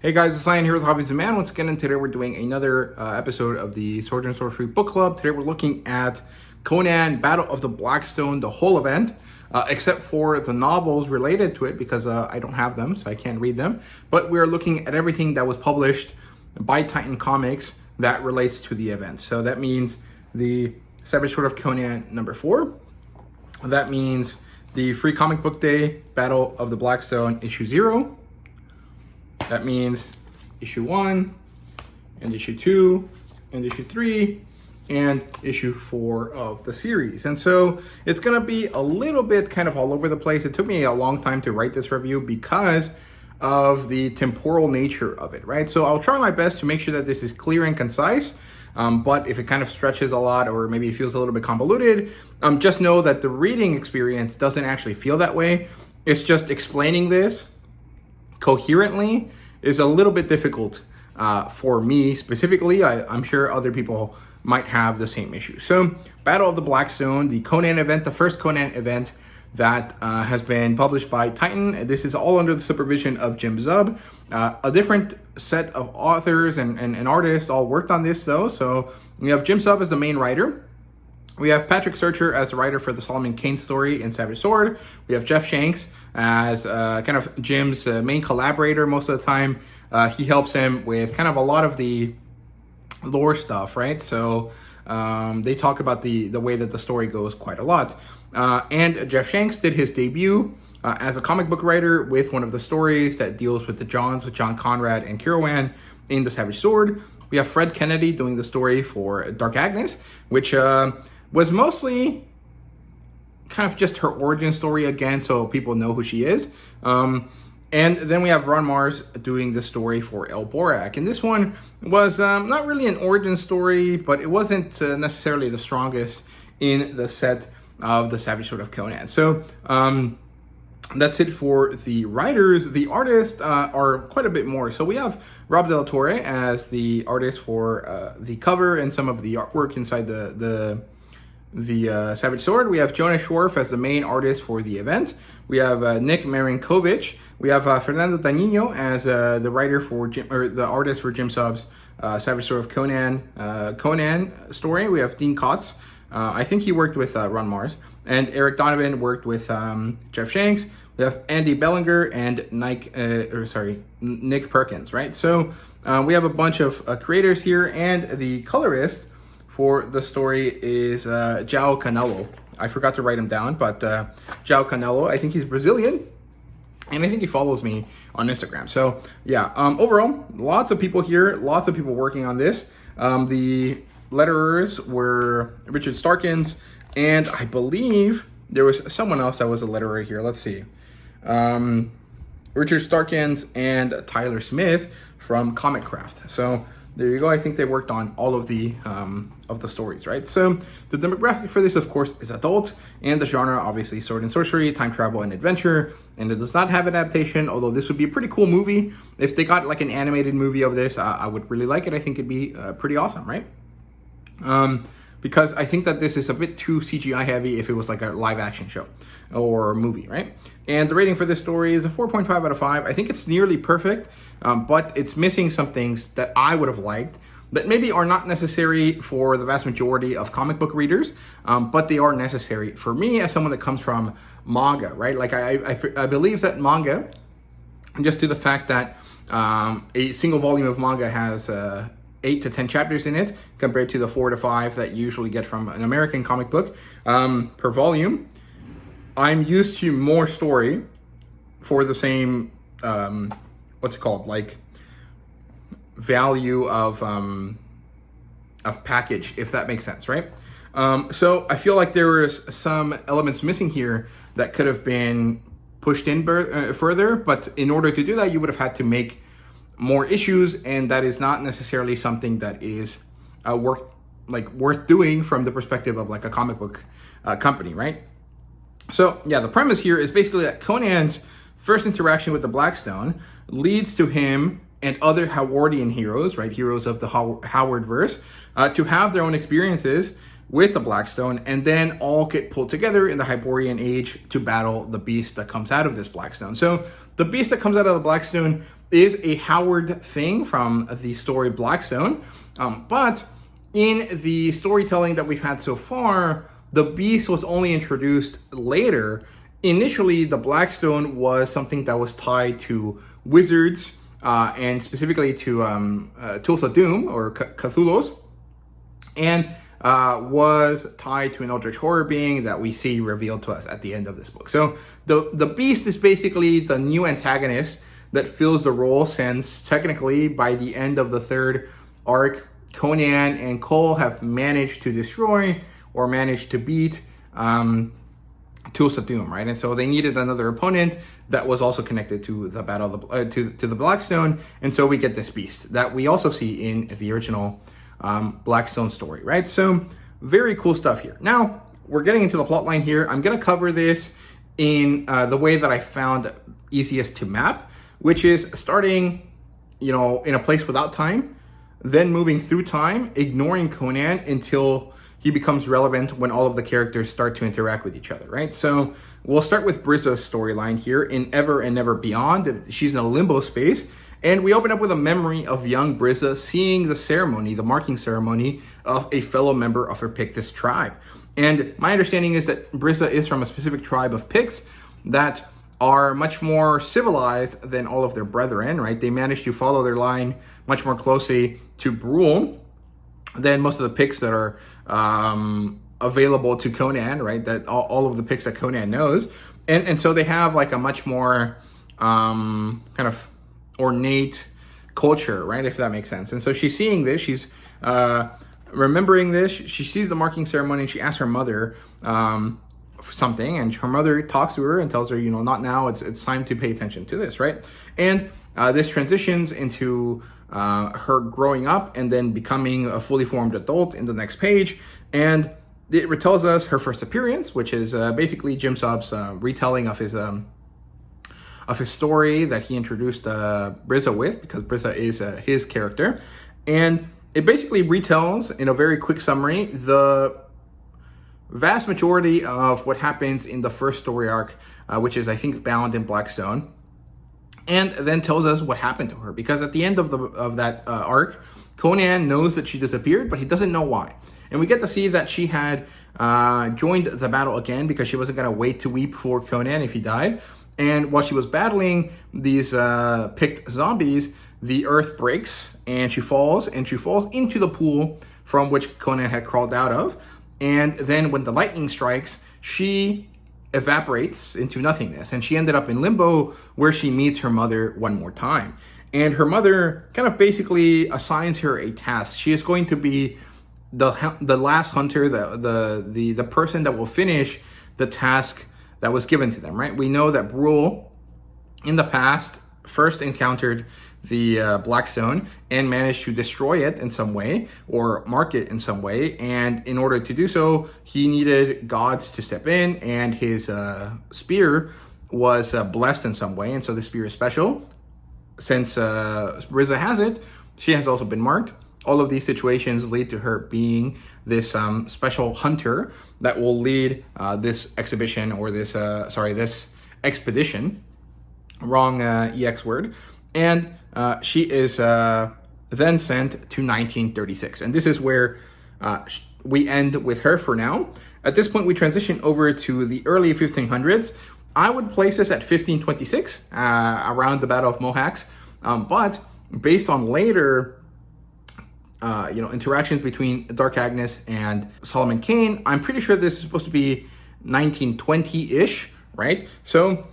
Hey guys, it's Lion here with Hobbies and Man once again, and today we're doing another episode of the Sword and Sorcery Book Club. Today we're looking at Conan, Battle of the Blackstone, the whole event, except for the novels related to it because I don't have them, so I can't read them. But we're looking at everything that was published by Titan Comics that relates to the event. So that means the Savage Sword of Conan #4. That means the Free Comic Book Day, Battle of the Blackstone, issue 0. That means issue 1 and issue 2 and issue 3 and issue 4 of the series. And so it's going to be a little bit kind of all over the place. It took me a long time to write this review because of the temporal nature of it, right? So I'll try my best to make sure that this is clear and concise. But if it kind of stretches a lot or maybe it feels a little bit convoluted, just know that the reading experience doesn't actually feel that way. It's just explaining this coherently is a little bit difficult for me specifically. I'm sure other people might have the same issue. So Battle of the Blackstone, the Conan event, the first Conan event that has been published by Titan. This is all under the supervision of Jim Zub. A different set of authors and artists all worked on this though. So we have Jim Zub as the main writer. We have Patrick Searcher as the writer for the Solomon Kane story in Savage Sword. We have Jeff Shanks as kind of Jim's main collaborator most of the time. He helps him with kind of a lot of the lore stuff, right? So they talk about the way that the story goes quite a lot. And Jeff Shanks did his debut as a comic book writer with one of the stories that deals with the Johns, with John Conrad and Kirawan in the Savage Sword. We have Fred Kennedy doing the story for Dark Agnes, which was mostly kind of just her origin story again, so people know who she is. And then we have Ron Mars doing the story for El Borak. And this one was not really an origin story, but it wasn't necessarily the strongest in the set of the Savage Sword of Conan. So that's it for the writers. The artists are quite a bit more. So we have Rob Del Torre as the artist for the cover and some of the artwork inside the Savage Sword. We have Jonas Schwarf as the main artist for the event. We have Nick Marinkovic. We have Fernando Tanino as the writer for the artist for Jim Zub's Savage Sword of Conan story. We have Dean Kotz. I think he worked with Ron Mars. And Eric Donovan worked with Jeff Shanks. We have Andy Bellinger and Nick Perkins, right? So we have a bunch of creators here, and the colorist for the story is João Canelo. I forgot to write him down, but João Canelo, I think he's Brazilian, and I think he follows me on Instagram. So yeah, overall, lots of people here, lots of people working on this. The letterers were Richard Starkins, and I believe there was someone else that was a letterer here. Let's see. Richard Starkins and Tyler Smith from Comic Craft. So there you go. I think they worked on all of the stories, right? So the demographic for this, of course, is adult, and the genre, obviously, sword and sorcery, time travel, and adventure. And it does not have an adaptation, although this would be a pretty cool movie. If they got like an animated movie of this, I would really like it. I think it'd be pretty awesome, right? Because I think that this is a bit too CGI heavy if it was like a live action show or movie, right? And the rating for this story is a 4.5 out of 5. I think it's nearly perfect, but it's missing some things that I would have liked that maybe are not necessary for the vast majority of comic book readers, but they are necessary for me as someone that comes from manga, right? Like I believe that manga, just to the fact that a single volume of manga has 8 to 10 chapters in it compared to the 4 to 5 that you usually get from an American comic book per volume. I'm used to more story for the same, what's it called? Like value of package, if that makes sense, right? So I feel like there was some elements missing here that could have been pushed in further, but in order to do that, you would have had to make more issues, and that is not necessarily something that is worth doing from the perspective of like a comic book company, right? So yeah, the premise here is basically that Conan's first interaction with the Blackstone leads to him and other Howardian heroes, right, heroes of the Howard verse, to have their own experiences with the Blackstone, and then all get pulled together in the Hyborian Age to battle the beast that comes out of this Blackstone. So the beast that comes out of the Blackstone is a Howard thing from the story Blackstone. But in the storytelling that we've had so far, the beast was only introduced later. Initially, the Blackstone was something that was tied to wizards, and specifically to Tulsa Doom or Cthulhu's, and was tied to an eldritch horror being that we see revealed to us at the end of this book. So the beast is basically the new antagonist that fills the role, since technically by the end of the third arc, Conan and Cole have managed to destroy or managed to beat Tulsa Doom, right? And so they needed another opponent that was also connected to the battle of the, to the Blackstone, and so we get this beast that we also see in the original Blackstone story, right? So very cool stuff here. Now we're getting into the plot line here. I'm going to cover this in the way that I found easiest to map, which is starting, in a place without time, then moving through time, ignoring Conan until he becomes relevant when all of the characters start to interact with each other, right? So we'll start with Brizza's storyline here in Ever and Never Beyond. She's in a limbo space, and we open up with a memory of young Brizza seeing the ceremony, the marking ceremony of a fellow member of her Pictus tribe. And my understanding is that Brizza is from a specific tribe of Picts that are much more civilized than all of their brethren, right? They managed to follow their line much more closely to Brule than most of the Picts that are available to Conan, right? That all of the Picts that Conan knows. And so they have like a much more kind of ornate culture, right? If that makes sense. And so she's seeing this, she's remembering this, she sees the marking ceremony, and she asks her mother something, and her mother talks to her and tells her, not now, it's time to pay attention to this, right? And this transitions into her growing up and then becoming a fully formed adult in the next page. And it retells us her first appearance, which is basically Jim Sub's retelling of his story that he introduced Brizza with, because Brizza is his character. And it basically retells, in a very quick summary, the vast majority of what happens in the first story arc, which is, I think, bound in Blackstone, and then tells us what happened to her. Because at the end of that arc, Conan knows that she disappeared, but he doesn't know why. And we get to see that she had joined the battle again because she wasn't going to wait to weep for Conan if he died. And while she was battling these picked zombies, the earth breaks and she falls into the pool from which Conan had crawled out of. And then when the lightning strikes, she evaporates into nothingness. And she ended up in limbo, where she meets her mother one more time. And her mother kind of basically assigns her a task. She is going to be the last hunter, the person that will finish the task that was given to them, right? We know that Brule in the past first encountered the Blackstone and managed to destroy it in some way or mark it in some way. And in order to do so, he needed gods to step in, and his spear was blessed in some way. And so the spear is special. Since Brizza has it, she has also been marked. All of these situations lead to her being this special hunter that will lead this exhibition, or this expedition. Wrong EX word. And she is then sent to 1936. And this is where we end with her for now. At this point, we transition over to the early 1500s. I would place this at 1526, around the Battle of Mohacs. But based on later interactions between Dark Agnes and Solomon Kane, I'm pretty sure this is supposed to be 1920-ish, right? So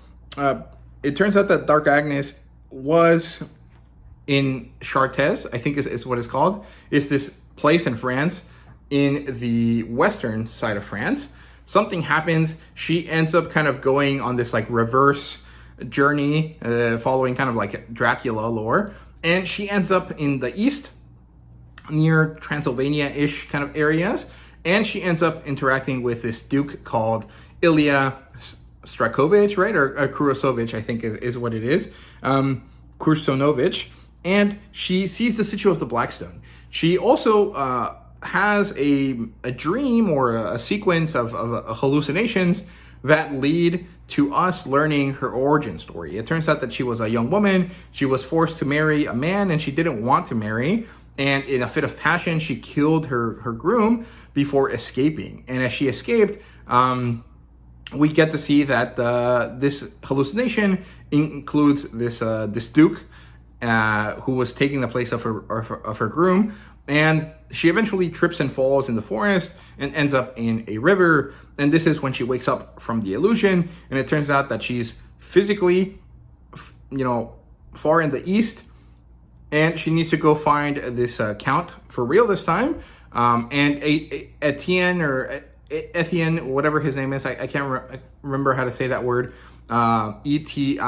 it turns out that Dark Agnes was in Chartres, I think is what it's called. It's this place in France, in the western side of France. Something happens. She ends up kind of going on this like reverse journey, following kind of like Dracula lore. And she ends up in the east, near Transylvania-ish kind of areas. And she ends up interacting with this duke called Ilya Strakovich, right? Or Kurosovich, I think is what it is. Kursonovich. And she sees the Situ of the Blackstone. She also has a dream or a sequence of hallucinations that lead to us learning her origin story. It turns out that she was a young woman. She was forced to marry a man and she didn't want to marry. And in a fit of passion, she killed her groom before escaping. And as she escaped, we get to see that this hallucination includes this duke who was taking the place of her groom, and she eventually trips and falls in the forest and ends up in a river. And this is when she wakes up from the illusion, and it turns out that she's physically, far in the east, and she needs to go find this count for real this time. And Etienne or Etienne, whatever his name is, I can't remember how to say that word. Etienne.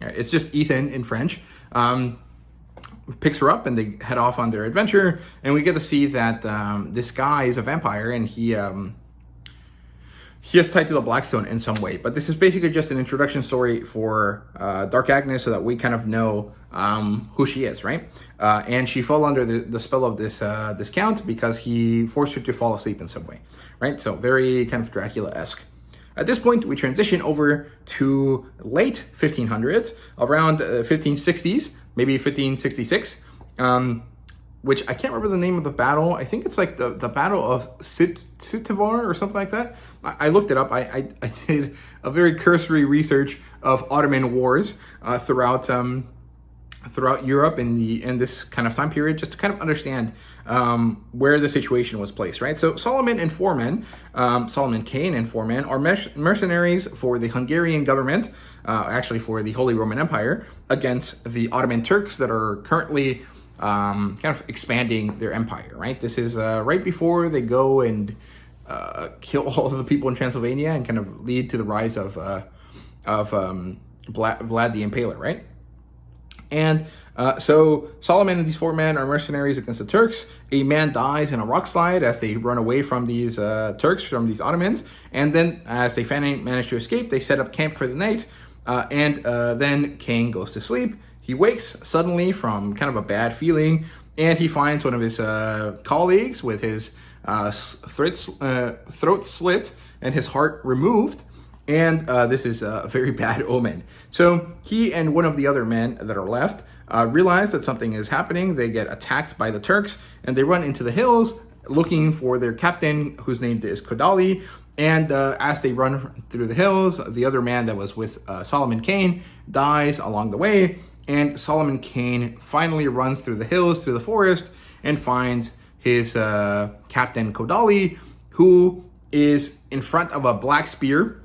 It's just Ethan in French. Picks her up and they head off on their adventure, and we get to see that this guy is a vampire, and he is tied to the Blackstone in some way. But this is basically just an introduction story for Dark Agnes, so that we kind of know who she is, right? And she fell under the spell of this count because he forced her to fall asleep in some way, right? So very kind of Dracula-esque. At this point, we transition over to late 1500s, around 1560s, maybe 1566, which I can't remember the name of the battle. I think it's like the Battle of Sitivar or something like that. I looked it up. I did a very cursory research of Ottoman wars throughout Europe in this kind of time period, just to kind of understand where the situation was placed, right? So Solomon Kane and four men, are mercenaries for the Hungarian government, actually for the Holy Roman Empire, against the Ottoman Turks that are currently kind of expanding their empire, right? This is right before they go and kill all of the people in Transylvania and kind of lead to the rise of Vlad the Impaler, right? And so Solomon and these four men are mercenaries against the Turks. A man dies in a rock slide as they run away from these Turks, from these Ottomans. And then as they finally manage to escape, they set up camp for the night. And then Kane goes to sleep. He wakes suddenly from kind of a bad feeling, and he finds one of his colleagues with his throat slit and his heart removed. And this is a very bad omen. So he and one of the other men that are left realize that something is happening. They get attacked by the Turks, and they run into the hills looking for their captain, whose name is Kodali. And as they run through the hills, the other man that was with Solomon Kane dies along the way. And Solomon Kane finally runs through the hills, through the forest, and finds his captain Kodali, who is in front of a black spire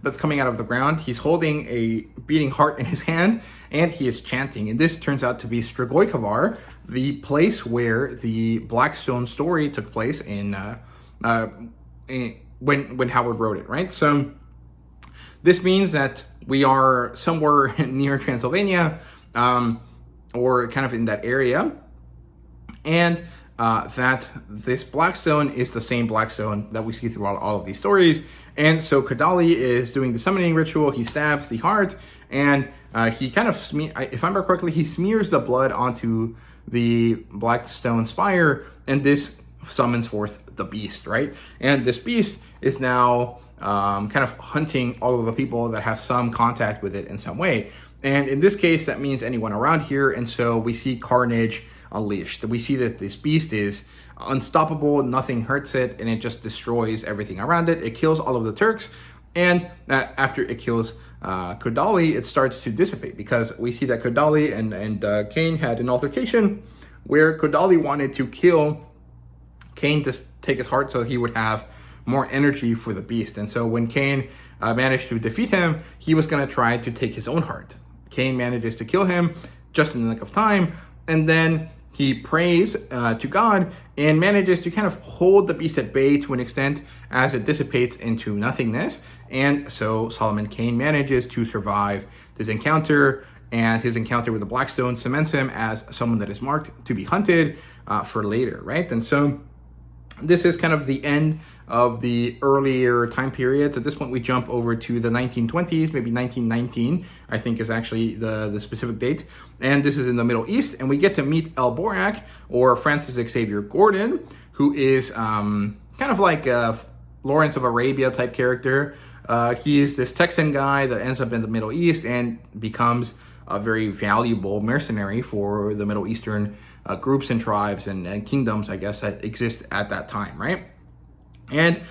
that's coming out of the ground. He's holding a beating heart in his hand, and he is chanting. And this turns out to be Strigoi, the place where the Blackstone story took place when Howard wrote it, right? So this means that we are somewhere near Transylvania, or kind of in that area, and that this Blackstone is the same Blackstone that we see throughout all of these stories. And so Kodali is doing the summoning ritual. He stabs the heart, and he kind of, if I remember correctly, he smears the blood onto the Blackstone spire, and this summons forth the beast, right? And this beast is now kind of hunting all of the people that have some contact with it in some way. And in this case, that means anyone around here. And so we see carnage unleashed. We see that this beast is unstoppable, nothing hurts it, and it just destroys everything around it. It kills all of the Turks, and after it kills Kodali, it starts to dissipate, because we see that Kodali and Kane had an altercation where Kodali wanted to kill Kane to take his heart so he would have more energy for the beast. And so when Kane managed to defeat him, he was going to try to take his own heart. Kane manages to kill him just in the nick of time, and then he prays to God and manages to kind of hold the beast at bay to an extent as it dissipates into nothingness. And so Solomon Kane manages to survive this encounter, and his encounter with the Blackstone cements him as someone that is marked to be hunted for later, right? And so this is kind of the end of the earlier time periods. At this point, we jump over to the 1920s, maybe 1919, I think is actually the specific date. And this is in the Middle East, and we get to meet El Borak, or Francis Xavier Gordon, who is kind of like Lawrence of Arabia type character. He is this Texan guy that ends up in the Middle East and becomes a very valuable mercenary for the Middle Eastern groups and tribes and kingdoms, I guess, that exist at that time, right? And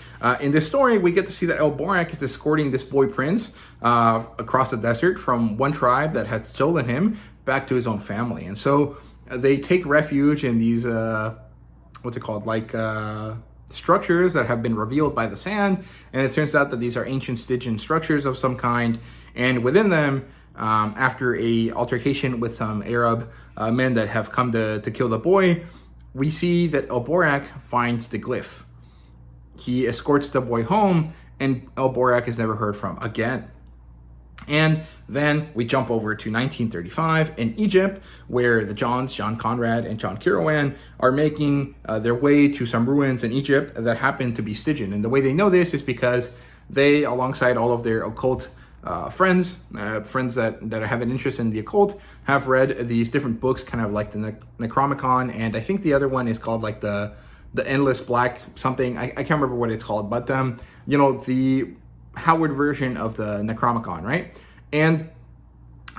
in this story, we get to see that Elborak is escorting this boy prince across the desert from one tribe that had stolen him back to his own family. And so they take refuge in these, what's it called, like structures that have been revealed by the sand. And it turns out that these are ancient Stygian structures of some kind. And within them, after a altercation with some Arab men that have come to kill the boy, we see that Elborak finds the glyph. He escorts the boy home, and Elborak is never heard from again. And then we jump over to 1935 in Egypt, where the Johns, John Conrad and John Kieran, are making their way to some ruins in Egypt that happen to be Stygian. And the way they know this is because they, alongside all of their occult friends that have an interest in the occult, have read these different books, kind of like the Necronomicon, and I think the other one is called like the Endless Black something. I can't remember what it's called, but you know, the Howard version of the Necronomicon, right? And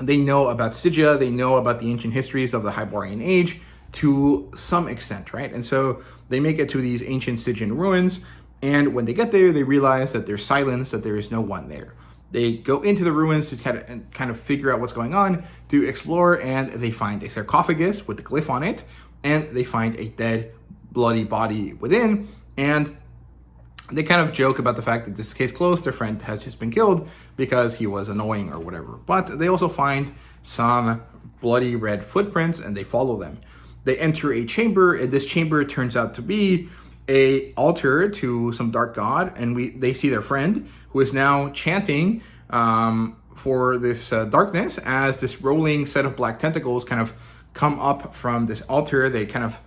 they know about Stygia, they know about the ancient histories of the Hyborian Age to some extent, right? And so they make it to these ancient Stygian ruins, and when they get there, they realize that there's silence, that there is no one there. They go into the ruins to kind of figure out what's going on, to explore, and they find a sarcophagus with the glyph on it, and they find a dead, bloody body within, and they kind of joke about the fact that this case closed, their friend has just been killed because he was annoying or whatever. But they also find some bloody red footprints, and they follow them. They enter a chamber, and this chamber turns out to be a altar to some dark god, and they see their friend, who is now chanting for this darkness, as this rolling set of black tentacles kind of come up from this altar. They kind of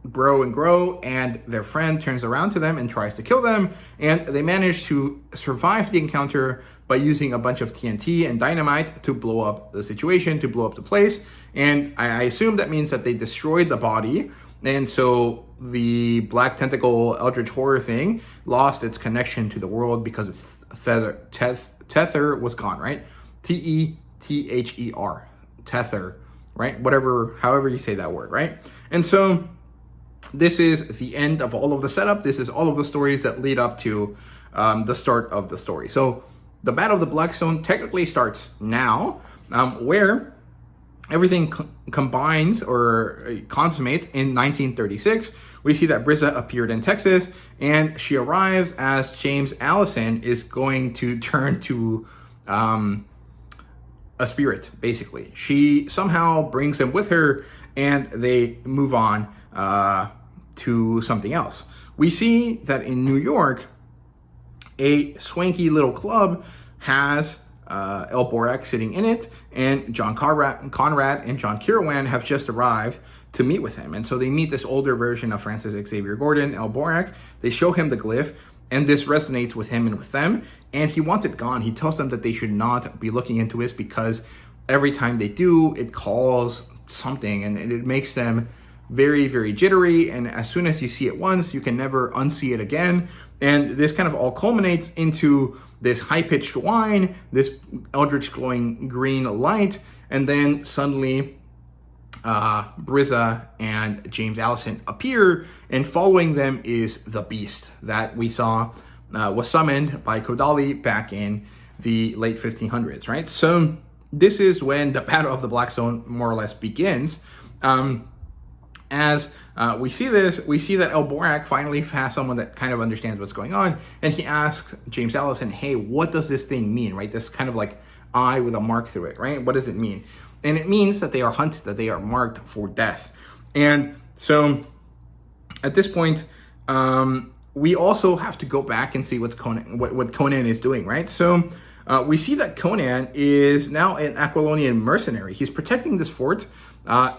grow and grow, and their friend turns around to them and tries to kill them, and they manage to survive the encounter by using a bunch of TNT and dynamite to blow up the situation, to blow up the place. And I assume that means that they destroyed the body, and so the black tentacle eldritch horror thing lost its connection to the world because its tether was gone, right? Tether, tether, right? Whatever, however you say that word, right? And so this is the end of all of the setup. This is all of the stories that lead up to the start of the story. So the Battle of the Blackstone technically starts now, where everything combines or consummates in 1936. We see that Briza appeared in Texas, and she arrives as James Allison is going to turn to a spirit, basically. She somehow brings him with her, and they move on to something else. We see that in New York, a swanky little club has Elborak sitting in it, and John Conrad and John Kieran have just arrived to meet with him. And so they meet this older version of Francis Xavier Gordon, Elborak. They show him the glyph, and this resonates with him and with them, and he wants it gone. He tells them that they should not be looking into this because every time they do, it calls something, and it makes them very, very jittery, and as soon as you see it once, you can never unsee it again. And this kind of all culminates into this high-pitched whine, this eldritch glowing green light, and then suddenly Briza and James Allison appear, and following them is the beast that we saw was summoned by Kodali back in the late 1500s, right? So this is when the Battle of the Blackstone more or less begins. As we see this, we see that Elborak finally has someone that kind of understands what's going on, and he asks James Allison, hey, what does this thing mean, right? This kind of like eye with a mark through it, right? What does it mean? And it means that they are hunted, that they are marked for death. And so at this point, we also have to go back and see what Conan is doing, right? So we see that Conan is now an Aquilonian mercenary. He's protecting this fort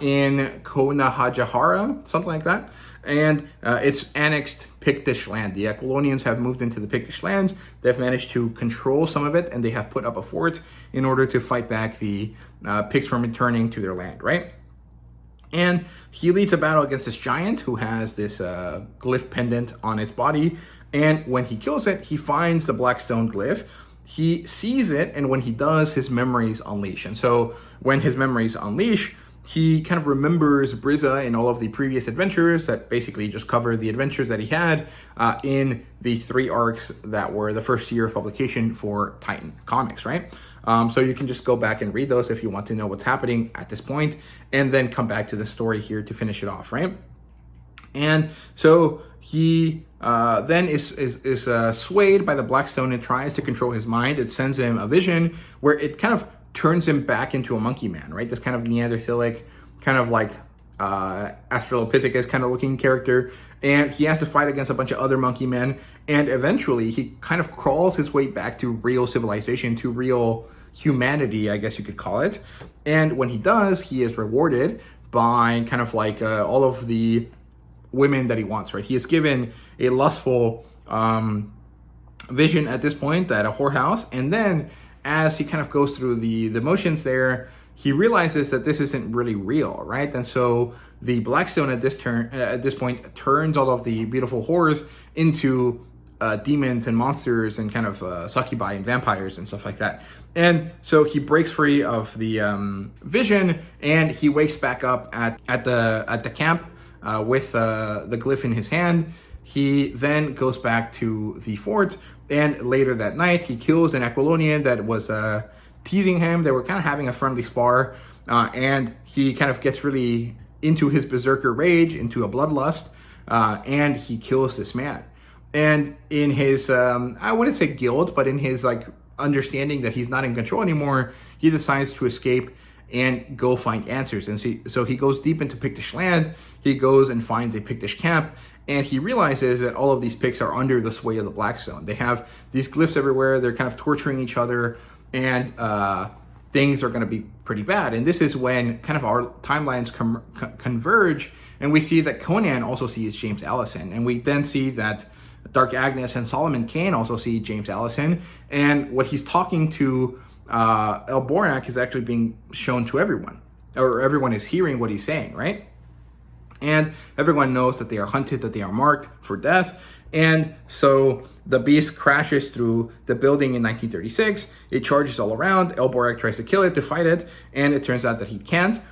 in Konahajahara, something like that. And it's annexed Pictish land. The Aquilonians have moved into the Pictish lands. They've managed to control some of it, and they have put up a fort in order to fight back the Picts from returning to their land, right? And he leads a battle against this giant who has this glyph pendant on its body. And when he kills it, he finds the Blackstone glyph. He sees it, and when he does, his memories unleash. And so when his memories unleash, he kind of remembers Brizza and all of the previous adventures that basically just cover the adventures that he had in the 3 arcs that were the first year of publication for Titan Comics, right? So you can just go back and read those if you want to know what's happening at this point, and then come back to the story here to finish it off, right? And so he then is swayed by the Blackstone and tries to control his mind. It sends him a vision where it kind of turns him back into a monkey man, right? This kind of Neanderthalic, kind of like Australopithecus kind of looking character. And he has to fight against a bunch of other monkey men. And eventually he kind of crawls his way back to real civilization, to real humanity, I guess you could call it. And when he does, he is rewarded by kind of like all of the women that he wants, right? He is given a lustful vision at this point at a whorehouse. And then as he kind of goes through the motions there, he realizes that this isn't really real, right? And so the Blackstone at this point turns all of the beautiful whores into demons and monsters and kind of succubi and vampires and stuff like that. And so he breaks free of the vision, and he wakes back up at the camp with the glyph in his hand. He then goes back to the fort, and later that night he kills an Aquilonian that was teasing him. They were kind of having a friendly spar, and he kind of gets really into his berserker rage, into a bloodlust, and he kills this man. And in his, I wouldn't say guilt, but in his like understanding that he's not in control anymore, he decides to escape and go find answers. And so he goes deep into Pictish land. He goes and finds a Pictish camp, and he realizes that all of these Picts are under the sway of the Blackstone. They have these glyphs everywhere. They're kind of torturing each other, and things are going to be pretty bad. And this is when kind of our timelines converge, and we see that Conan also sees James Allison, and we then see that Dark Agnes and Solomon Kane also see James Allison, and what he's talking to Elborak is actually being shown to everyone, or everyone is hearing what he's saying, right? And everyone knows that they are hunted, that they are marked for death. And so the beast crashes through the building in 1936. It charges all around. Elborak tries to kill it, to fight it, and it turns out that he can't.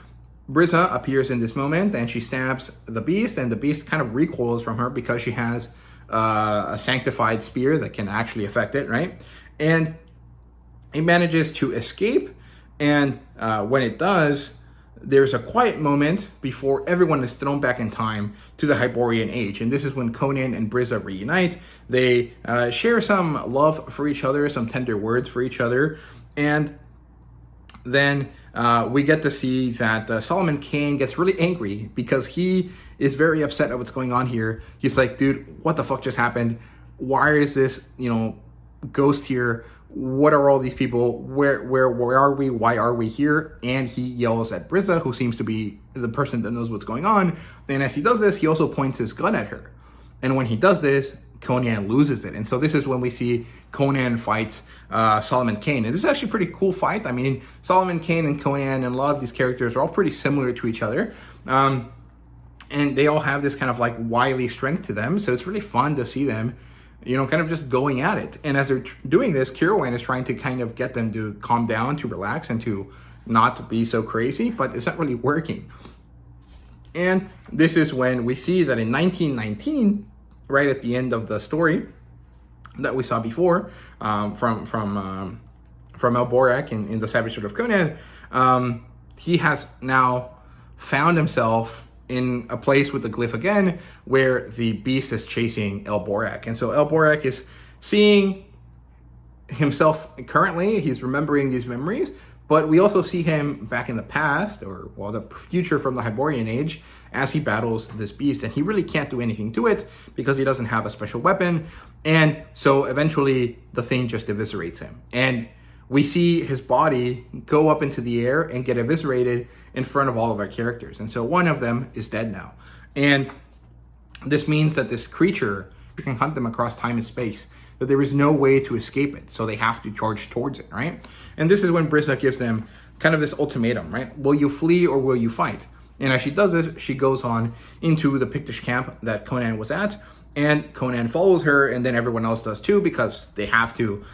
Brizza appears in this moment, and she stabs the beast, and the beast kind of recoils from her because she has a sanctified spear that can actually affect it, right? And it manages to escape, and when it does, there's a quiet moment before everyone is thrown back in time to the Hyborian Age. And this is when Conan and Brizza reunite. They share some love for each other, some tender words for each other. And then we get to see that Solomon Kane gets really angry because he is very upset at what's going on here. He's like, dude, what the fuck just happened? Why is this, ghost here? What are all these people? Where are we? Why are we here? And he yells at Brizza, who seems to be the person that knows what's going on. And as he does this, he also points his gun at her. And when he does this, Conan loses it. And so this is when we see Conan fights Solomon Kane. And this is actually a pretty cool fight. I mean, Solomon Kane and Conan and a lot of these characters are all pretty similar to each other. And they all have this kind of like wily strength to them. So it's really fun to see them kind of just going at it. And as they're doing this, Kirawan is trying to kind of get them to calm down, to relax, and to not be so crazy, but it's not really working. And this is when we see that in 1919, right at the end of the story that we saw before, from Elborak in the Savage Sword of Conan, he has now found himself in a place with the glyph again, where the beast is chasing Elborak. And so Elborak is seeing himself currently, he's remembering these memories, but we also see him back in the past, or the future from the Hyborian Age, as he battles this beast. And he really can't do anything to it because he doesn't have a special weapon. And so eventually the thing just eviscerates him. And we see his body go up into the air and get eviscerated in front of all of our characters. And so one of them is dead now. And this means that this creature can hunt them across time and space, that there is no way to escape it. So they have to charge towards it, right? And this is when Brizza gives them kind of this ultimatum, right? Will you flee or will you fight? And as she does this, she goes on into the Pictish camp that Conan was at, and Conan follows her, and then everyone else does too, because they have to.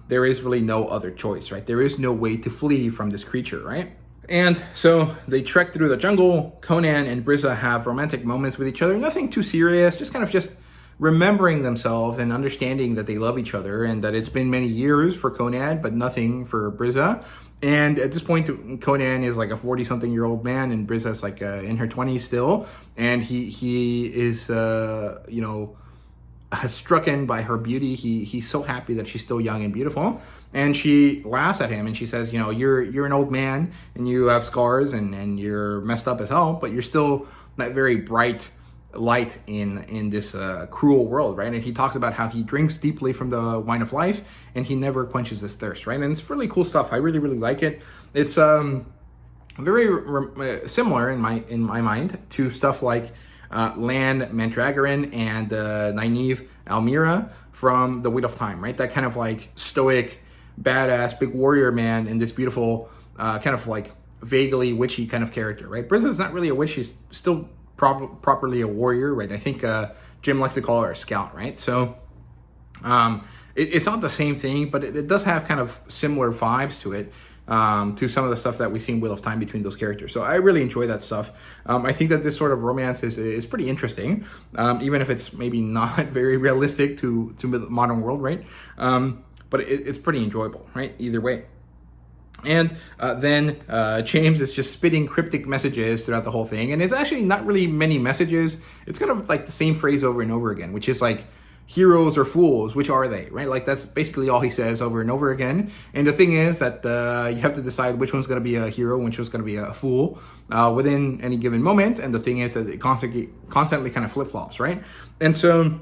There is really no other choice, right? There is no way to flee from this creature, right? And so they trek through the jungle. Conan and Briza have romantic moments with each other. Nothing too serious, just kind of just remembering themselves and understanding that they love each other, and that it's been many years for Conan, but nothing for Briza. And at this point, Conan is like a 40-something-year-old man, and Briza's like in her 20s still. And he is, strucken by her beauty. He's so happy that she's still young and beautiful. And she laughs at him, and she says, you're an old man, and you have scars, and you're messed up as hell, but you're still that very bright light in this cruel world, right? And he talks about how he drinks deeply from the wine of life, and he never quenches his thirst, right? And it's really cool stuff. I really, really like it. It's very similar in my mind to stuff like Land Mandragoran and Nynaeve Almira from The Wheel of Time, right? That kind of like stoic, badass, big warrior man in this beautiful, kind of like vaguely witchy kind of character, right? Briza's not really a witch. She's still properly a warrior, right? I think Jim likes to call her a scout, right? So it's not the same thing, but it does have kind of similar vibes to it, to some of the stuff that we see in Wheel of Time between those characters. So I really enjoy that stuff. I think that this sort of romance is pretty interesting, even if it's maybe not very realistic to the modern world, right? But it's pretty enjoyable, right? Either way. And then James is just spitting cryptic messages throughout the whole thing. And it's actually not really many messages. It's kind of like the same phrase over and over again, which is like, heroes or fools, which are they, right? Like that's basically all he says over and over again. And the thing is that you have to decide which one's going to be a hero, which one's going to be a fool within any given moment. And the thing is that it constantly kind of flip-flops, right? And so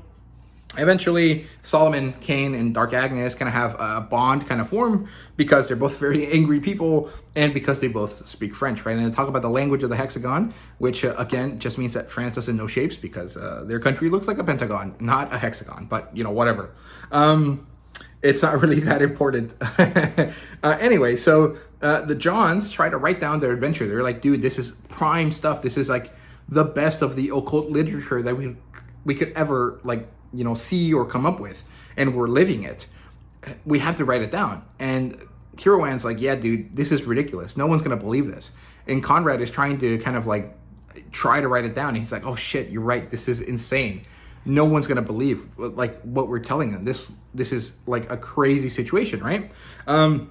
eventually, Solomon Kane and Dark Agnes kind of have a bond kind of form because they're both very angry people and because they both speak French, right? And they talk about the language of the hexagon, which again just means that France doesn't know shapes because their country looks like a pentagon, not a hexagon, but whatever. It's not really that important. Anyway, so the Johns try to write down their adventure. They're like, dude, this is prime stuff. This is like the best of the occult literature that we could ever see or come up with, and we're living it. We have to write it down. And Kirawan's like, yeah, dude, this is ridiculous. No one's gonna believe this. And Conrad is trying to kind of like try to write it down. He's like, oh shit, you're right. This is insane. No one's gonna believe like what we're telling them. This is like a crazy situation, right? And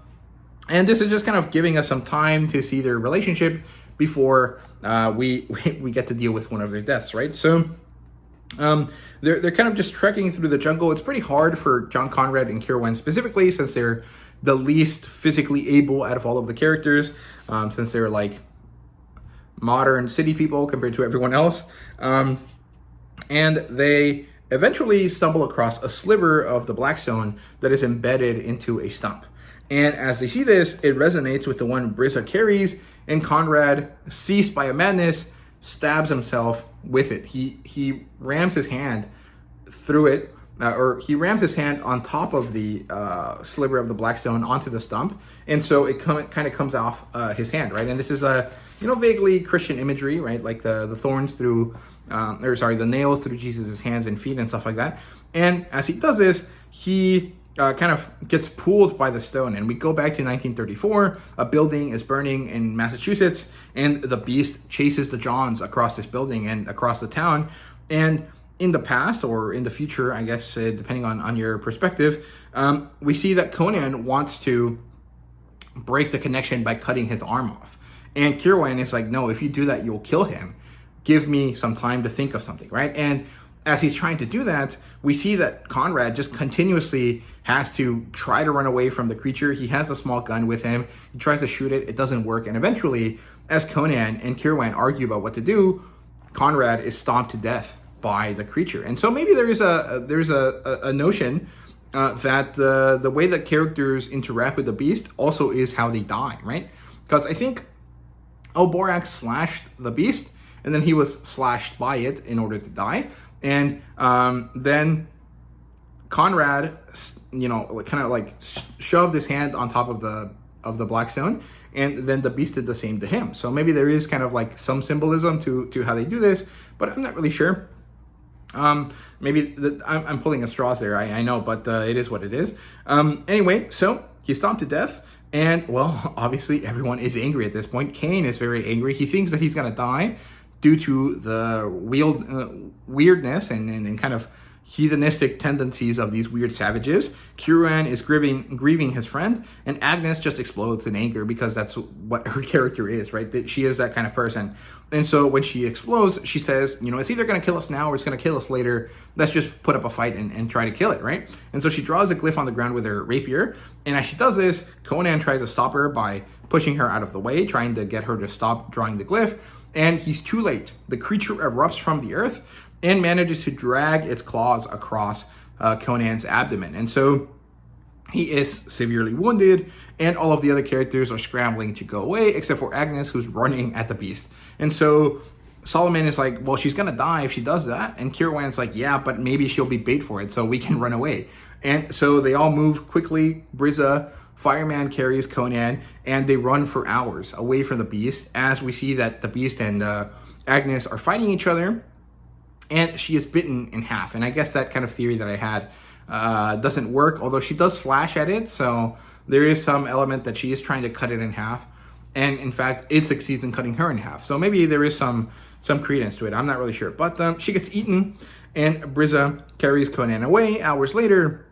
this is just kind of giving us some time to see their relationship before we get to deal with one of their deaths, right? So they're kind of just trekking through the jungle. It's pretty hard for John Conrad and Kirawan specifically, since they're the least physically able out of all of the characters, since they're like modern city people compared to everyone else. And they eventually stumble across a sliver of the Blackstone that is embedded into a stump. And as they see this, it resonates with the one Briza carries, and Conrad, seized by a madness, stabs himself with it. He rams his hand through it, or he rams his hand on top of the sliver of the Blackstone onto the stump, and so it kind of comes off his hand, right? And this is a vaguely Christian imagery, right? Like the thorns through, the nails through Jesus' hands and feet and stuff like that. And as he does this, he kind of gets pulled by the stone, and we go back to 1934. A building is burning in Massachusetts, and the beast chases the Johns across this building and across the town. And in the past, or in the future, I guess, depending on your perspective, we see that Conan wants to break the connection by cutting his arm off. And Kirawan is like, no, if you do that, you'll kill him. Give me some time to think of something, right? And as he's trying to do that, we see that Conrad just continuously has to try to run away from the creature. He has a small gun with him. He tries to shoot it. It doesn't work. And eventually, as Conan and Kirawan argue about what to do, Conrad is stomped to death by the creature. And so maybe there's a notion that the way that characters interact with the beast also is how they die, right? Because I think Borak slashed the beast, and then he was slashed by it in order to die. And then Conrad, kind of like shoved his hand on top of the of the Blackstone, and then the beast did the same to him. So maybe there is kind of like some symbolism to how they do this, but I'm not really sure. Maybe I'm pulling at straws there, I know, but it is what it is. Anyway, so he's stomped to death, and well, obviously everyone is angry at this point. Cain is very angry. He thinks that he's gonna die due to the weirdness and kind of heathenistic tendencies of these weird savages. Kieran is grieving his friend, and Agnes just explodes in anger because that's what her character is, right? That she is that kind of person. And so when she explodes, she says, you know, it's either going to kill us now or it's going to kill us later. Let's just put up a fight and try to kill it, right? And so she draws a glyph on the ground with her rapier. And as she does this, Conan tries to stop her by pushing her out of the way, trying to get her to stop drawing the glyph. And he's too late. The creature erupts from the earth and manages to drag its claws across Conan's abdomen. And so he is severely wounded, and all of the other characters are scrambling to go away, except for Agnes, who's running at the beast. And so Solomon is like, well, she's gonna die if she does that. And Kieran's like, yeah, but maybe she'll be bait for it, so we can run away. And so they all move quickly. Brizza, Fireman carries Conan, and they run for hours away from the beast, as we see that the beast and Agnes are fighting each other, and she is bitten in half. And I guess that kind of theory that I had doesn't work, although she does flash at it, so there is some element that she is trying to cut it in half, and in fact it succeeds in cutting her in half. So maybe there is some credence to it. I'm not really sure, but she gets eaten, and Brizza carries Conan away. Hours later,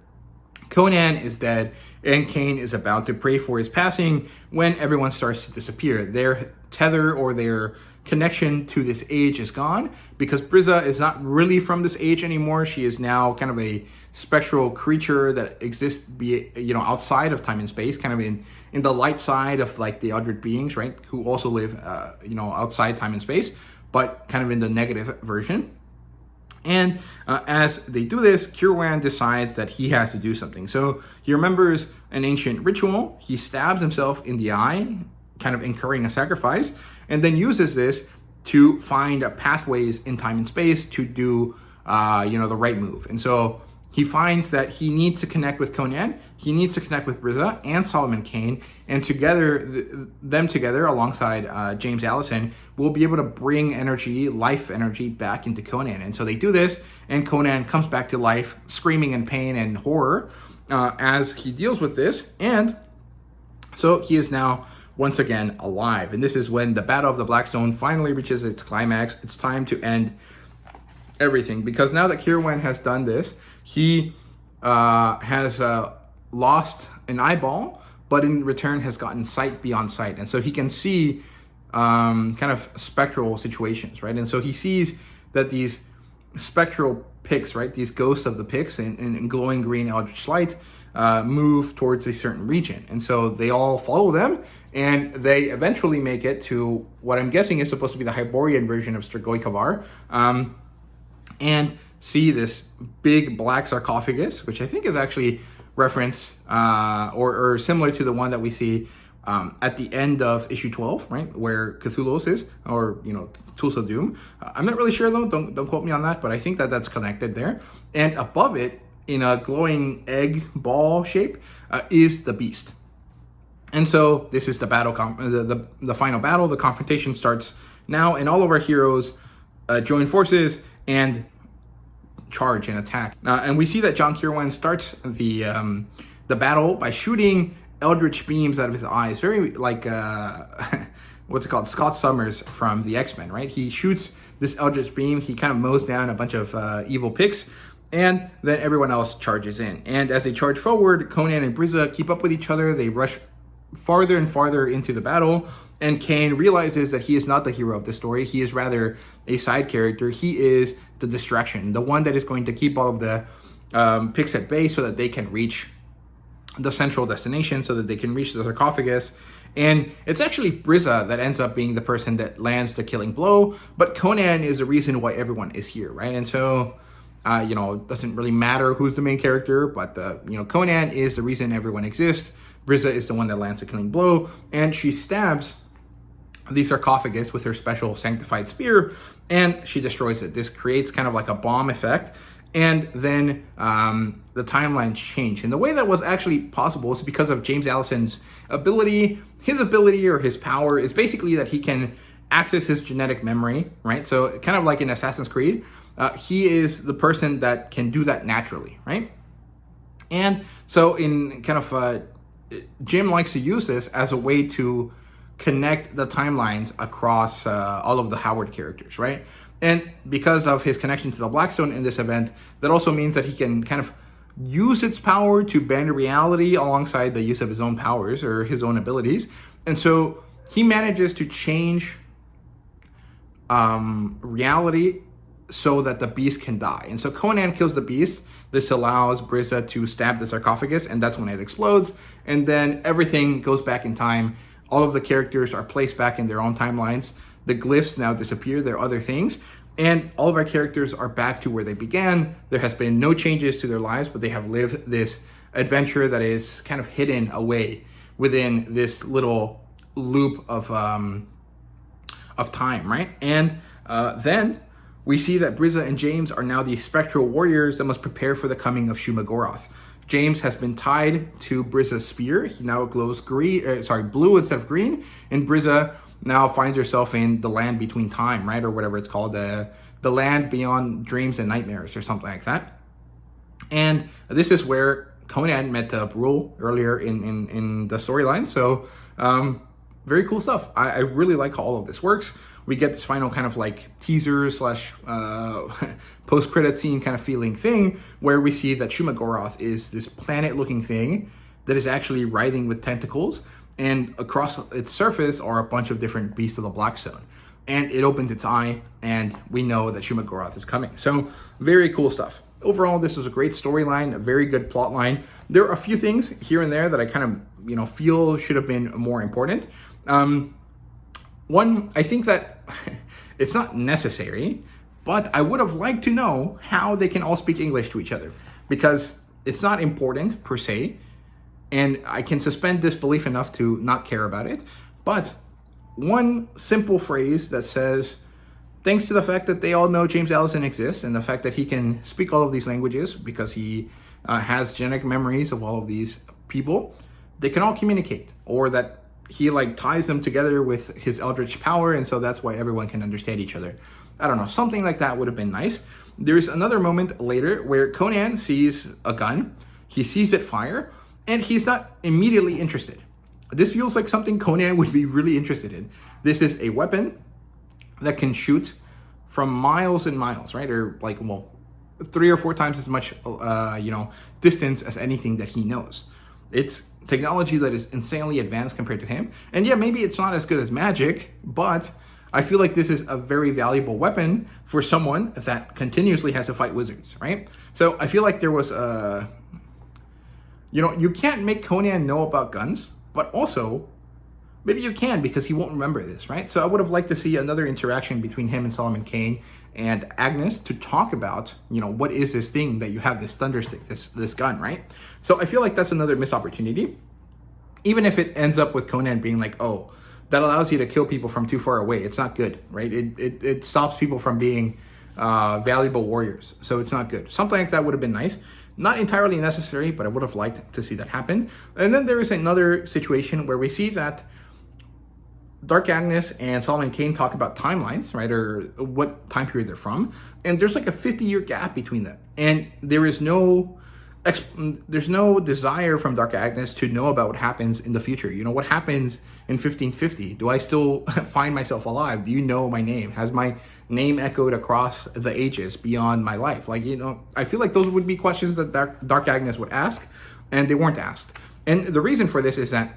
Conan is dead, and Cain is about to pray for his passing when everyone starts to disappear. Their tether or their connection to this age is gone, because Brizza is not really from this age anymore. She is now kind of a spectral creature that exists, outside of time and space, kind of in the light side of like the Eldritch beings, right? Who also live, outside time and space, but kind of in the negative version. And as they do this, Kieran decides that he has to do something. So he remembers an ancient ritual. He stabs himself in the eye, kind of incurring a sacrifice, and then uses this to find pathways in time and space to do, the right move. And so he finds that he needs to connect with Conan, he needs to connect with Brizza and Solomon Kane, and together, them together, alongside James Allison, will be able to bring life energy back into Conan. And so they do this, and Conan comes back to life, screaming in pain and horror as he deals with this. And so he is now once again alive. And this is when the Battle of the Blackstone finally reaches its climax. It's time to end everything, because now that Kieran has done this, he has lost an eyeball, but in return has gotten sight beyond sight. And so he can see kind of spectral situations, right? And so he sees that these spectral Pix, right? These ghosts of the Pix in glowing green eldritch light move towards a certain region. And so they all follow them, and they eventually make it to what I'm guessing is supposed to be the Hyborian version of Strigoi Kavar, and see this big black sarcophagus, which I think is actually reference or similar to the one that we see at the end of issue 12, right, where Cthulhu's is, or Tools of Doom. I'm not really sure though. Don't quote me on that, but I think that that's connected there. And above it, in a glowing egg ball shape, is the beast. And so this is the battle, the final battle. The confrontation starts now, and all of our heroes join forces and charge and attack. And we see that John Kieran starts the battle by shooting eldritch beams out of his eyes, very like what's it called, Scott Summers from the X-Men, right? He shoots this eldritch beam, he kind of mows down a bunch of evil Pix, and then everyone else charges in. And as they charge forward, Conan and Brizza keep up with each other. They rush farther and farther into the battle, and Cain realizes that he is not the hero of the story. He is rather a side character. He is the distraction, the one that is going to keep all of the Pix at bay so that they can reach the central destination, so that they can reach the sarcophagus. And it's actually Brizza that ends up being the person that lands the killing blow, but Conan is the reason why everyone is here, right? And so, it doesn't really matter who's the main character, but Conan is the reason everyone exists. Brizza is the one that lands the killing blow, and she stabs the sarcophagus with her special sanctified spear, and she destroys it. This creates kind of like a bomb effect, and then the timelines change. And the way that was actually possible is because of James Allison's ability. His ability or his power is basically that he can access his genetic memory, right? So kind of like in Assassin's Creed, he is the person that can do that naturally, right? And so in kind of, Jim likes to use this as a way to connect the timelines across all of the Howard characters, right? And because of his connection to the Blackstone in this event, that also means that he can kind of use its power to bend reality alongside the use of his own powers or his own abilities. And so he manages to change reality so that the beast can die. And so Conan kills the beast. This allows Brizza to stab the sarcophagus, and that's when it explodes. And then everything goes back in time. All of the characters are placed back in their own timelines. The glyphs now disappear. There are other things. And all of our characters are back to where they began. There has been no changes to their lives, but they have lived this adventure that is kind of hidden away within this little loop of time, right? And then we see that Brizza and James are now the spectral warriors that must prepare for the coming of Shumagoroth. James has been tied to Brizza's spear. He now glows blue instead of green, and Brizza now finds herself in the land between time, right? Or whatever it's called, the land beyond dreams and nightmares or something like that. And this is where Conan met Brule earlier in the storyline. So very cool stuff. I really like how all of this works. We get this final kind of like teaser slash post-credit scene kind of feeling thing where we see that Shumagoroth is this planet-looking thing that is actually writhing with tentacles, and across its surface are a bunch of different beasts of the Blackstone. And it opens its eye, and we know that Shumagoroth is coming. So very cool stuff. Overall, this was a great storyline, a very good plot line. There are a few things here and there that I kind of, feel should have been more important. One, I think that it's not necessary, but I would have liked to know how they can all speak English to each other, because it's not important per se, and I can suspend disbelief enough to not care about it. But one simple phrase that says, thanks to the fact that they all know James Allison exists and the fact that he can speak all of these languages because he has genetic memories of all of these people, they can all communicate, or that he ties them together with his eldritch power, and so that's why everyone can understand each other. I don't know, something like that would have been nice. There's another moment later where Conan sees a gun, he sees it fire, and he's not immediately interested. This feels like something Conan would be really interested in. This is a weapon that can shoot from miles and miles, right? Or 3 or 4 times as much, distance as anything that he knows. It's technology that is insanely advanced compared to him. And yeah, maybe it's not as good as magic, but I feel like this is a very valuable weapon for someone that continuously has to fight wizards, right? So I feel like there was a, you can't make Conan know about guns, but also maybe you can, because he won't remember this, right? So I would have liked to see another interaction between him and Solomon Kane and Agnes to talk about, what is this thing that you have, this thunderstick, this gun, right? So I feel like that's another missed opportunity. Even if it ends up with Conan being like, oh, that allows you to kill people from too far away. It's not good, right? It stops people from being valuable warriors. So it's not good. Something like that would have been nice. Not entirely necessary, but I would have liked to see that happen. And then there is another situation where we see that Dark Agnes and Solomon Kane talk about timelines, right? Or what time period they're from. And there's a 50-year gap between them. And there's no desire from Dark Agnes to know about what happens in the future. What happens in 1550? Do I still find myself alive? Do you know my name? Has my name echoed across the ages beyond my life? I feel like those would be questions that Dark Agnes would ask, and they weren't asked. And the reason for this is that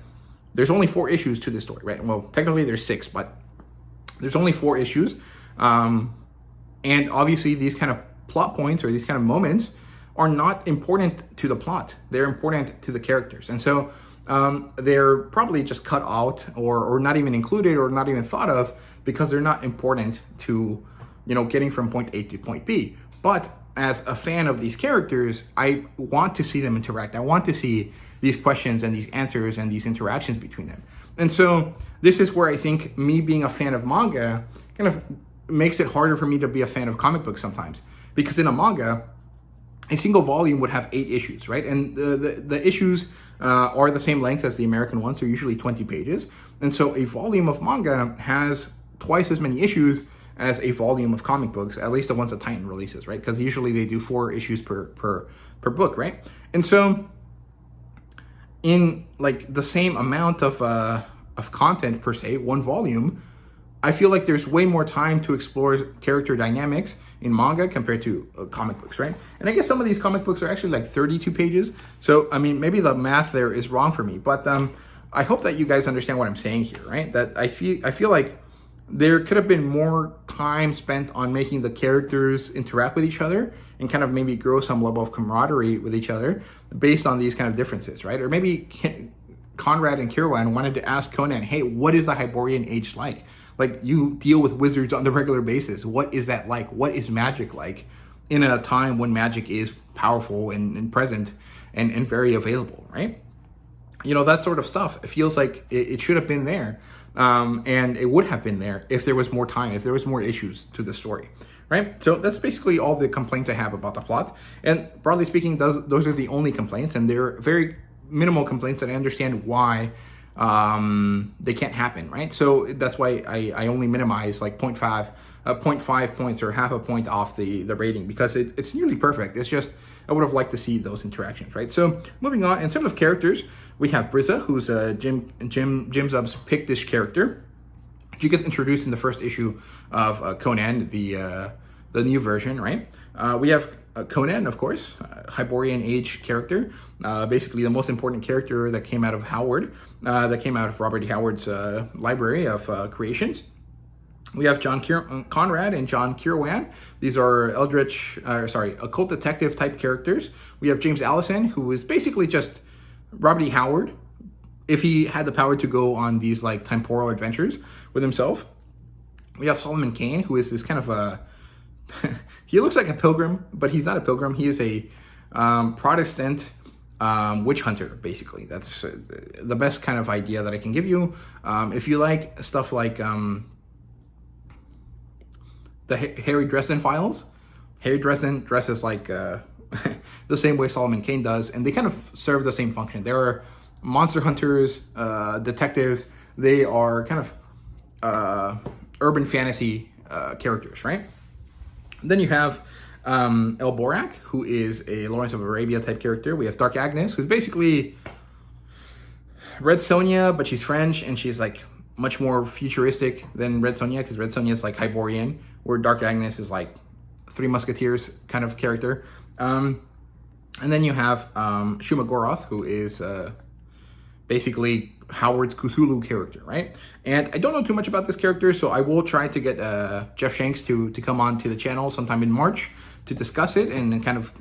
there's only 4 issues to this story, right? Well, technically there's 6, but there's only 4 issues. And obviously these kind of plot points or these kind of moments are not important to the plot. They're important to the characters. And so they're probably just cut out or not even included or not even thought of because they're not important to, getting from point A to point B. But as a fan of these characters, I want to see them interact. I want to see these questions and these answers and these interactions between them. And so this is where I think me being a fan of manga kind of makes it harder for me to be a fan of comic books sometimes. Because in a manga, a single volume would have 8 issues, right? And the issues are the same length as the American ones. They're usually 20 pages. And so a volume of manga has twice as many issues as a volume of comic books, at least the ones that Titan releases, right? Because usually they do 4 issues per book, right? And so in like the same amount of content per se, one volume, I feel like there's way more time to explore character dynamics in manga compared to comic books, right? And I guess some of these comic books are actually like 32 pages. So, I mean, maybe the math there is wrong for me, but I hope that you guys understand what I'm saying here, right? That I feel like there could have been more time spent on making the characters interact with each other and kind of maybe grow some level of camaraderie with each other based on these kind of differences, right? Or maybe Conrad and Kirwan wanted to ask Conan, hey, what is the Hyborian age like? Like, you deal with wizards on the regular basis. What is that like? What is magic like in a time when magic is powerful and present and very available, right? You know, that sort of stuff. It feels like it should have been there. And it would have been there if there was more time, if there was more issues to the story, right? So that's basically all the complaints I have about the plot. And broadly speaking, those are the only complaints, and they're very minimal complaints that I understand why they can't happen, right? So that's why I only minimize like 0.5 points or half a point off the rating, because it's nearly perfect. It's just, I would have liked to see those interactions, right? So moving on, in terms of characters, we have Brizza, who's Jim Zub's Pictish character. She gets introduced in the first issue of Conan, the new version, right? We have Conan, of course, Hyborian age character, basically the most important character that came out of Howard, that came out of Robert E. Howard's library of creations. We have Conrad and John Kirwan. These are occult detective type characters. We have James Allison, who is basically just Robert E. Howard if he had the power to go on these like temporal adventures with himself. We have Solomon Kane, who is this kind of a he looks like a pilgrim, but he's not a pilgrim. He is a Protestant witch hunter, basically. That's the best kind of idea that I can give you. If you like stuff like the Harry Dresden Files, Harry Dresden dresses like the same way Solomon Kane does, and they kind of serve the same function. There are monster hunters, detectives. They are kind of urban fantasy characters, right? Then you have El Borak, who is a Lawrence of Arabia type character. We have Dark Agnes, who's basically Red Sonja, but she's French, and she's like much more futuristic than Red Sonja, because Red Sonja is like Hyborian, where Dark Agnes is like Three Musketeers kind of character. And then you have Shuma Goroth, who is basically Howard's Cthulhu character, right? And I don't know too much about this character, so I will try to get Jeff Shanks to come on to the channel sometime in March to discuss it and kind of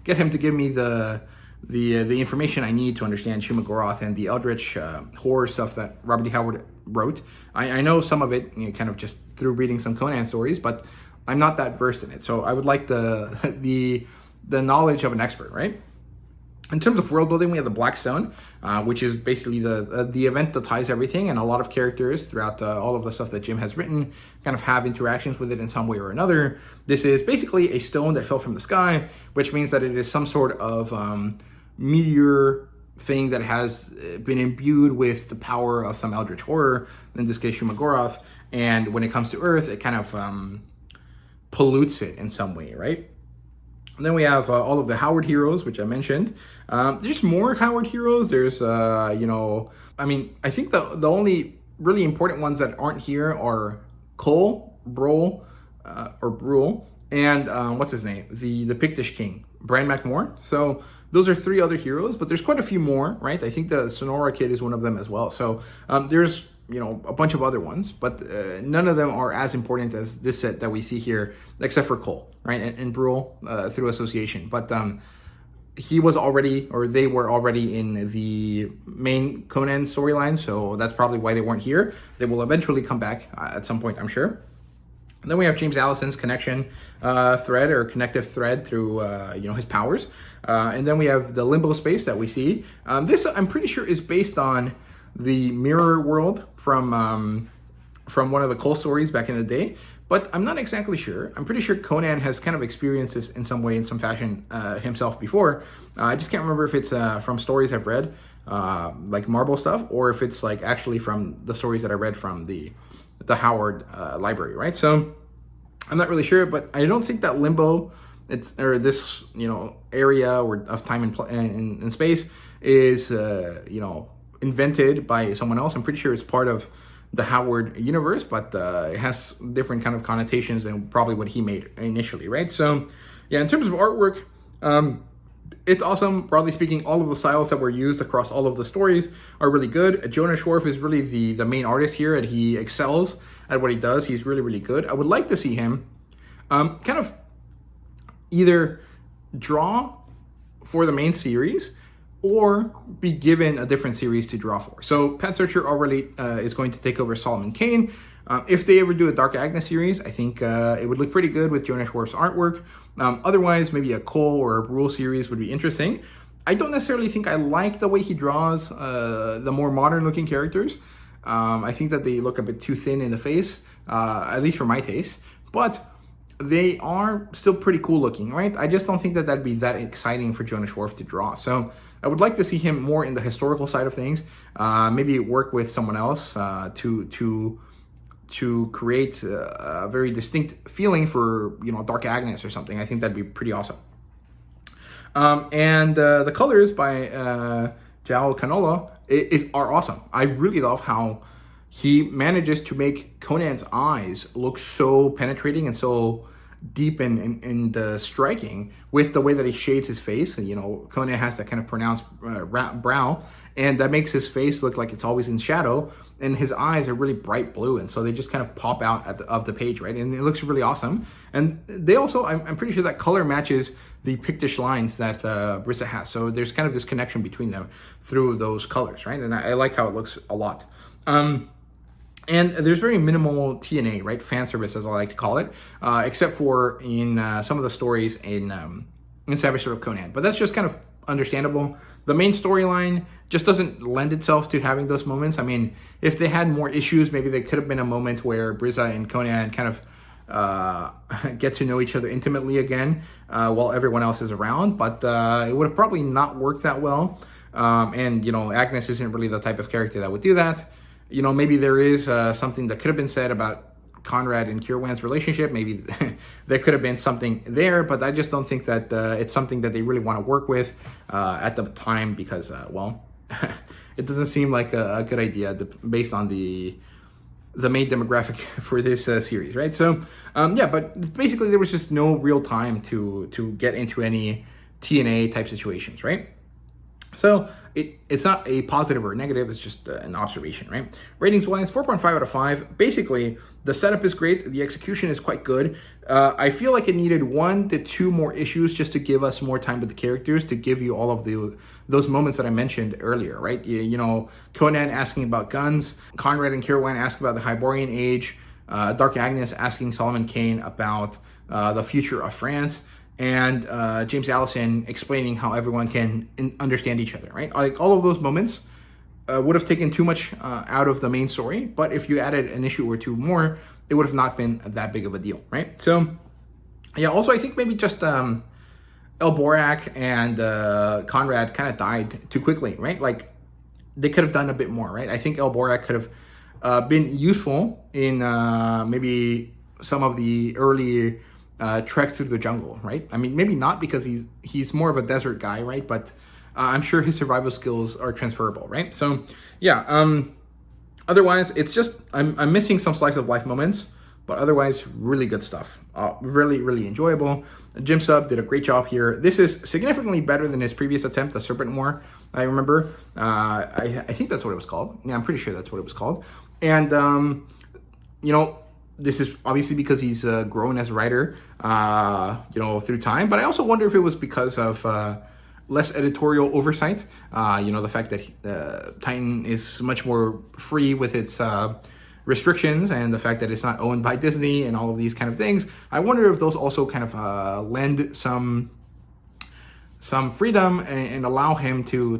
get him to give me the information I need to understand Shuma Goroth and the Eldritch horror stuff that Robert E. Howard wrote. I know some of it, kind of just through reading some Conan stories, but I'm not that versed in it. So I would like the knowledge of an expert, right? In terms of world building, we have the Black Stone, which is basically the event that ties everything, and a lot of characters throughout all of the stuff that Jim has written kind of have interactions with it in some way or another. This is basically a stone that fell from the sky, which means that it is some sort of meteor thing that has been imbued with the power of some eldritch horror, in this case Shuma Goroth, and when it comes to Earth, it kind of pollutes it in some way, right? And then we have all of the Howard heroes, which I mentioned. There's more Howard heroes. There's, I think the only really important ones that aren't here are Cole, Brule, and what's his name? The Pictish king, Bran McMore. So those are 3 other heroes, but there's quite a few more, right? I think the Sonora kid is one of them as well. So there's, a bunch of other ones, but none of them are as important as this set that we see here, except for Cole, right? And Brule through association. But he was already, or they were already in the main Conan storyline, so that's probably why they weren't here. They will eventually come back at some point, I'm sure. And then we have James Allison's connection thread, or connective thread through, his powers. And then we have the limbo space that we see. This, I'm pretty sure, is based on the mirror world from one of the Cole stories back in the day, but I'm not exactly sure. I'm pretty sure Conan has kind of experienced this in some way, in some fashion himself before. I just can't remember if it's from stories I've read like Marvel stuff, or if it's like actually from the stories that I read from the Howard library, right? So I'm not really sure, but I don't think that Limbo, or this area or of time and space is invented by someone else. I'm pretty sure it's part of the Howard universe, but it has different kind of connotations than probably what he made initially, right? So yeah, in terms of artwork, it's awesome. Broadly speaking, all of the styles that were used across all of the stories are really good. Jonah Schwartz is really the main artist here, and he excels at what he does. He's really, really good. I would like to see him kind of either draw for the main series or be given a different series to draw for. So Pat Searcher already is going to take over Solomon Kane. If they ever do a Dark Agnes series, I think it would look pretty good with Jonah Schwartz's artwork. Otherwise, maybe a Cole or a Brule series would be interesting. I don't necessarily think I like the way he draws the more modern looking characters. I think that they look a bit too thin in the face, at least for my taste. But they are still pretty cool looking, right? I just don't think that that'd be that exciting for Jonah Schwartz to draw. So I would like to see him more in the historical side of things. Maybe work with someone else to create a very distinct feeling for Dark Agnes or something. I think that'd be pretty awesome. And the colors by João Canola are awesome. I really love how he manages to make Conan's eyes look so penetrating and so deep and striking with the way that he shades his face. And, Conan has that kind of pronounced brow, and that makes his face look like it's always in shadow. And his eyes are really bright blue, and so they just kind of pop out of the page, right? And it looks really awesome. And they also, I'm pretty sure that color matches the Pictish lines that Brisa has. So there's kind of this connection between them through those colors, right? And I like how it looks a lot. And there's very minimal TNA, right? Fan service, as I like to call it, except for in some of the stories in Savage Sword of Conan. But that's just kind of understandable. The main storyline just doesn't lend itself to having those moments. I mean, if they had more issues, maybe there could have been a moment where Brisa and Conan kind of get to know each other intimately again while everyone else is around. But it would have probably not worked that well. And Agnes isn't really the type of character that would do that. Maybe there is something that could have been said about Conrad and Kierwan's relationship. Maybe there could have been something there, but I just don't think that it's something that they really want to work with at the time because, it doesn't seem like a good idea based on the main demographic for this series, right? So, but basically there was just no real time to get into any TNA type situations, right? So it's not a positive or a negative, it's just an observation, right? Ratings-wise, 4.5 out of 5. Basically, the setup is great, the execution is quite good. I feel like it needed 1 to 2 more issues just to give us more time with the characters, to give you all of those moments that I mentioned earlier, right? Conan asking about guns, Conrad and Kierwan asking about the Hyborian Age, Dark Agnes asking Solomon Kane about the future of France, and James Allison explaining how everyone can understand each other, right? Like all of those moments would have taken too much out of the main story, but if you added an issue or 2 more, it would have not been that big of a deal, right? So, yeah, also I think maybe just Elborak and Conrad kind of died too quickly, right? Like, they could have done a bit more, right? I think Elborak could have been useful in maybe some of the early treks through the jungle, right? I mean, maybe not because he's more of a desert guy, right? But I'm sure his survival skills are transferable, right? So, yeah, otherwise, it's just, I'm missing some slice of life moments, but otherwise, really good stuff. Really, really enjoyable. Jim Sub did a great job here. This is significantly better than his previous attempt, The Serpent War, I remember. I think that's what it was called. Yeah, I'm pretty sure that's what it was called. And, this is obviously because he's grown as a writer, through time. But I also wonder if it was because of less editorial oversight. The fact that Titan is much more free with its restrictions, and the fact that it's not owned by Disney and all of these kind of things. I wonder if those also kind of lend some freedom and allow him to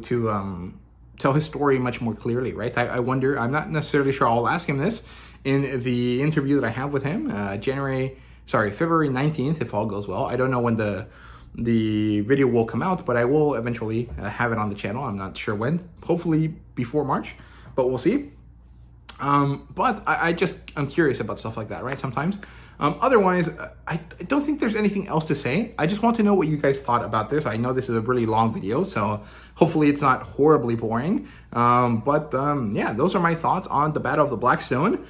tell his story much more clearly, right? I wonder. I'm not necessarily sure. I'll ask him this in the interview that I have with him, February 19th, if all goes well. I don't know when the the video will come out, but I will eventually have it on the channel. I'm not sure when, hopefully before March, but we'll see. But I'm curious about stuff like that, right? Sometimes. Otherwise, I don't think there's anything else to say. I just want to know what you guys thought about this. I know this is a really long video, so hopefully it's not horribly boring. Yeah, those are my thoughts on the Battle of the Blackstone.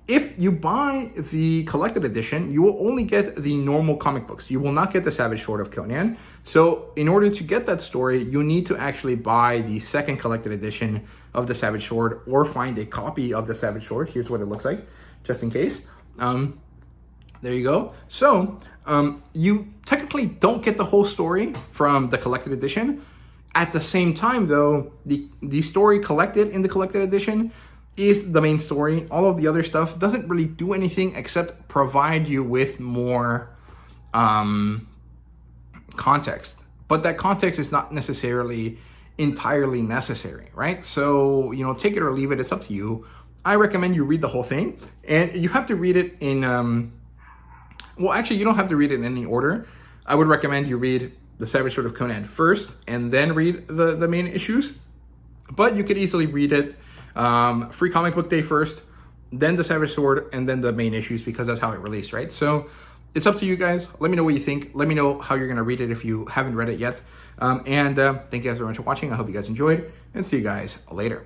If you buy the collected edition, you will only get the normal comic books. You will not get the Savage Sword of Conan. So in order to get that story, you need to actually buy the second collected edition of the Savage Sword or find a copy of the Savage Sword. Here's what it looks like, just in case. There you go. So you technically don't get the whole story from the collected edition. At the same time, though, the story collected in the collected edition is the main story. All of the other stuff doesn't really do anything except provide you with more context. But that context is not necessarily entirely necessary, right? So, you know, take it or leave it. It's up to you. I recommend you read the whole thing. And you have to read it in... well, actually, you don't have to read it in any order. I would recommend you read the Savage Sword of Conan first and then read the main issues. But you could easily read it Free Comic Book Day first, then the Savage Sword, and then the main issues, because that's how it released, right? So it's up to you guys. Let me know what you think. Let me know how you're going to read it if you haven't read it yet. Thank you guys very much for watching. I hope you guys enjoyed, and see you guys later.